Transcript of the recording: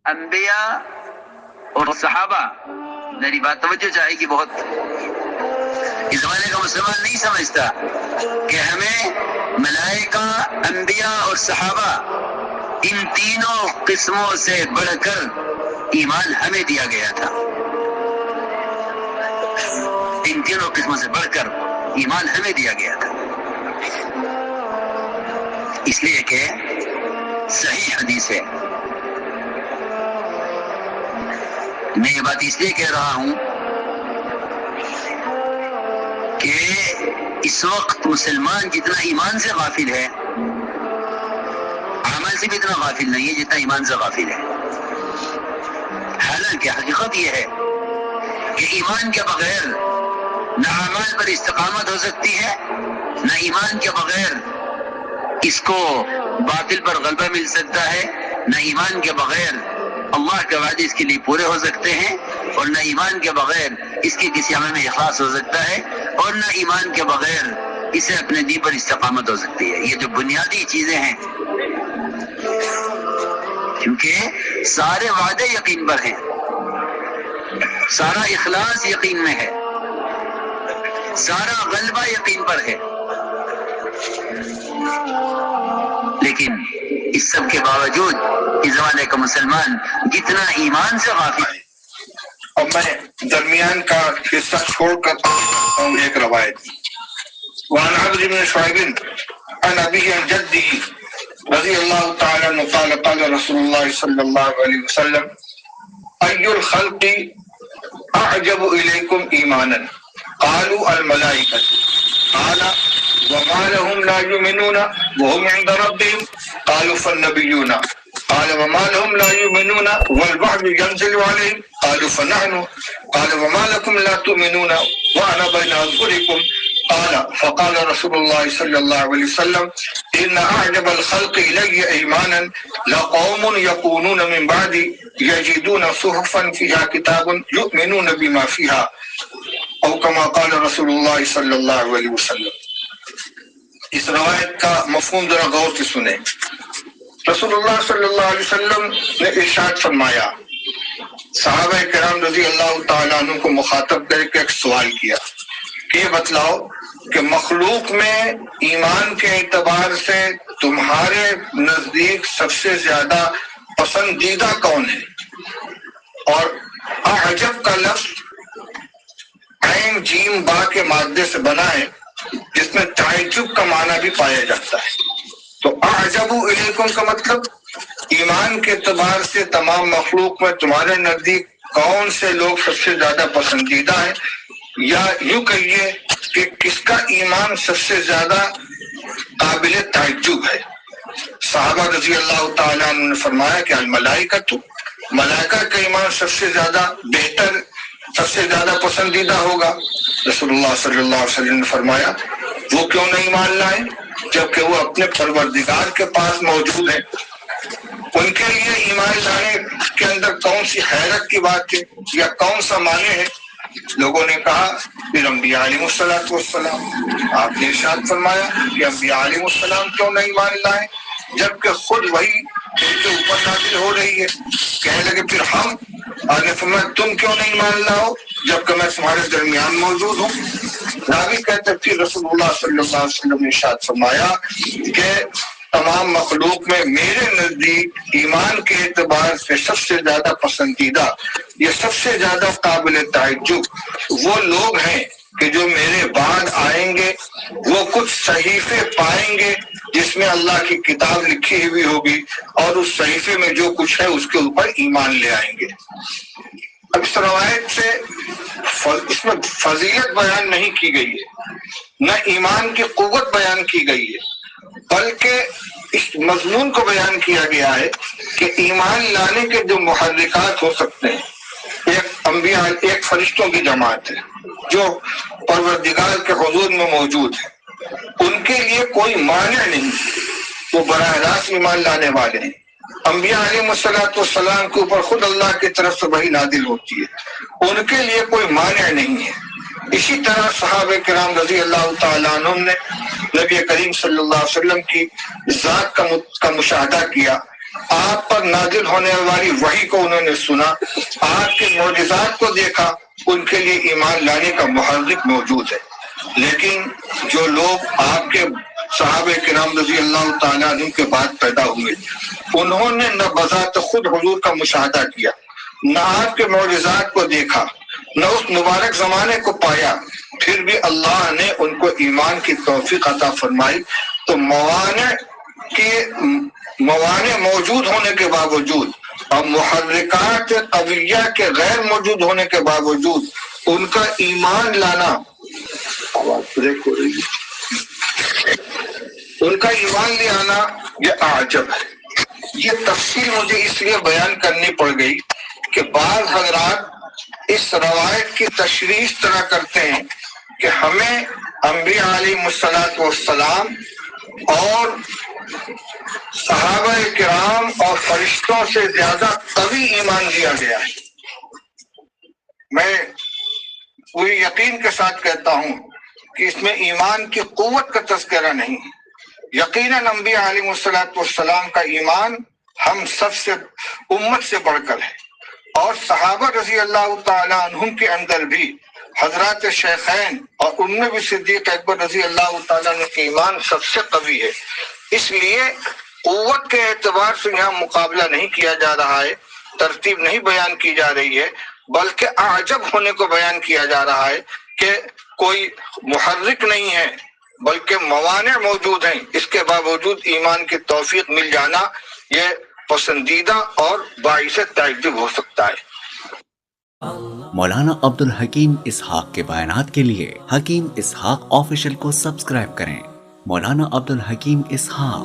انبیاء اور صحابہ، میری بات توجہ چاہے گی بہت. اس زمانے کا مسلمان نہیں سمجھتا کہ ہمیں ملائکہ، انبیاء اور صحابہ ان تینوں قسموں سے بڑھ کر ایمان ہمیں دیا گیا تھا. ان تینوں قسموں سے بڑھ کر ایمان ہمیں دیا گیا تھا، اس لیے کہ صحیح حدیث ہے. میں یہ بات اس لیے کہہ رہا ہوں کہ اس وقت مسلمان جتنا ایمان سے غافل ہے، عمل سے بھی اتنا غافل نہیں ہے جتنا ایمان سے غافل ہے. حالانکہ حقیقت یہ ہے کہ ایمان کے بغیر نہ اعمال پر استقامت ہو سکتی ہے، نہ ایمان کے بغیر اس کو باطل پر غلبہ مل سکتا ہے، نہ ایمان کے بغیر اللہ کے وعدے اس کے لیے پورے ہو سکتے ہیں، اور نہ ایمان کے بغیر اس کی کسی عمل میں اخلاص ہو سکتا ہے، اور نہ ایمان کے بغیر اسے اپنے دین پر استقامت ہو سکتی ہے. یہ جو بنیادی چیزیں ہیں، کیونکہ سارے وعدے یقین پر ہیں، سارا اخلاص یقین میں ہے، سارا غلبہ یقین پر ہے، لیکن اس سب کے باوجود اس زمانے کا مسلمان جتنا ایمان سے غافل ہے. اور میں درمیان کا حصہ چھوڑ کر ہوں ایک روایت. وعن عبد بن شعيب عن أبيه عن جده رضي الله تعالى عنه قال قال رسول الله صلى الله عليه وسلم أي الخلق أعجب إليكم إيمانا قالوا الملائكة قال وما لهم لا يؤمنون وهم عند ربهم قالوا فالنبيون قال وما لهم لا يؤمنون والوحي ينزل عليهم قالوا فنحن قال وما لكم لا تؤمنون وأنا بين أظهركم قال فقال رسول الله صلى الله عليه وسلم إن أعجب الخلق إلي إيمانا لقوم يكونون من بعد يجدون صحفا فيها كتاب يؤمنون بما فيها أو كما قال رسول الله صلى الله عليه وسلم. اس روایت کا مفہوم ذرا غور سے سنیں. رسول اللہ صلی اللہ علیہ وسلم نے ارشاد فرمایا، صحابہ کرام رضی اللہ تعالیٰ عنہ کو مخاطب کر کے ایک سوال کیا کہ یہ بتلاؤ کہ مخلوق میں ایمان کے اعتبار سے تمہارے نزدیک سب سے زیادہ پسندیدہ کون ہے؟ اور اعجب کا لفظ عین جیم با کے مادے سے بنا ہے جس میں تعجب کا معنی بھی پایا جاتا ہے. تو اعجب الیکم کا مطلب ایمان کے اعتبار سے تمام مخلوق میں تمہارے نزدیک کون سے لوگ سب سے زیادہ پسندیدہ ہیں، یا یوں کہیے کہ کس کا ایمان سب سے زیادہ قابل تعجب ہے. صحابہ رضی اللہ تعالیٰ عنہ نے فرمایا کہ الملائکۃ، ملائکہ کا ایمان سب سے زیادہ بہتر، سب سے زیادہ پسندیدہ ہوگا. رسول اللہ صلی اللہ علیہ وسلم نے فرمایا وہ کیوں نہیں ایمان لائیں جبکہ وہ اپنے پروردگار کے پاس موجود ہیں؟ ان کے لیے ایمان لانے کے اندر کون سی حیرت کی بات ہے یا کون سا معنی ہے؟ لوگوں نے کہا پھر انبیاء علیہ السلام. آپ نے ارشاد فرمایا کہ انبیاء علیہ السلام کیوں نہیں ایمان لائیں جبکہ خود وہی ان کے اوپر نازل ہو رہی ہے. کہنے لگے پھر ہم، آپ نے فرمایا تم کیوں نہیں ایمان لاؤ جبکہ میں تمہارے درمیان موجود ہوں. راوی کہتے پھر رسول اللہ صلی اللہ علیہ وسلم نے ارشاد فرمایا کہ تمام مخلوق میں میرے نزدیک ایمان کے اعتبار سے سب سے زیادہ پسندیدہ یا سب سے زیادہ قابل تعجب وہ لوگ ہیں کہ جو میرے بعد آئیں گے، وہ کچھ صحیفے پائیں گے جس میں اللہ کی کتاب لکھی ہوئی ہوگی، اور اس صحیفے میں جو کچھ ہے اس کے اوپر ایمان لے آئیں گے. اب اس روایت سے اس میں فضیلت بیان نہیں کی گئی ہے، نہ ایمان کی قوت بیان کی گئی ہے، بلکہ اس مضمون کو بیان کیا گیا ہے کہ ایمان لانے کے جو محرکات ہو سکتے ہیں، ایک انبیاء، ایک فرشتوں کی جماعت ہے جو پروردگار کے حضور میں موجود ہے، ان کے لیے کوئی مانع نہیں، وہ براہ راست ایمان لانے والے ہیں. انبیاء علیہ السلام کے اوپر خود اللہ کی طرف سے وحی نازل ہوتی ہے، ان کے لیے کوئی مانع نہیں ہے. اسی طرح صحابہ کرام رضی اللہ تعالیٰ عنہ نے نبی کریم صلی اللہ علیہ وسلم کی ذات کا مشاہدہ کیا آپ پر نازل ہونے والی وحی کو انہوں نے سنا، آپ کے معجزات کو دیکھا، ان کے لیے ایمان لانے کا محرک موجود ہے۔ لیکن جو لوگ آپ کے صحابہ کرام رضی اللہ تعالیٰ عنہ کے بعد پیدا ہوئے، انہوں نے نہ بذات خود حضور کا مشاہدہ کیا، نہ آپ کے معجزات کو دیکھا، نہ اس مبارک زمانے کو پایا، پھر بھی اللہ نے ان کو ایمان کی توفیق عطا فرمائی۔ تو موانع موجود ہونے کے باوجود اور محرکات قویہ کے غیر موجود ہونے کے باوجود ان کا ایمان لانا، ان کا ایمان لے آنا یہ عجب ہے۔ یہ تفصیل مجھے اس لیے بیان کرنی پڑ گئی کہ بعض حضرات اس روایت کی تشریح اس طرح کرتے ہیں کہ ہمیں انبیاء علیہ السلام اور صحابہ کرام اور فرشتوں سے زیادہ قوی ایمان دیا گیا ہے۔ میں پوری یقین کے ساتھ کہتا ہوں کہ اس میں ایمان کی قوت کا تذکرہ نہیں ہے۔ یقیناً انبیاء علیہ السلام کا ایمان ہم سب سے امت سے بڑھ کر ہے، اور صحابہ رضی اللہ تعالیٰ عنہم کے اندر بھی حضرات شیخین اور ان میں بھی صدیق اکبر رضی اللہ تعالیٰ عنہ کے ایمان سب سے قوی ہے۔ اس لیے قوت کے اعتبار سے یہاں مقابلہ نہیں کیا جا رہا ہے، ترتیب نہیں بیان کی جا رہی ہے، بلکہ اعجب ہونے کو بیان کیا جا رہا ہے کہ کوئی محرک نہیں ہے بلکہ موانع موجود ہیں، اس کے باوجود ایمان کی توفیق مل جانا یہ پسندیدہ اور باعث تعجب ہو سکتا ہے۔ مولانا عبدالحکیم اسحاق کے بیانات کے لیے حکیم اسحاق آفیشل کو سبسکرائب کریں۔ مولانا عبدالحکیم اسحاق۔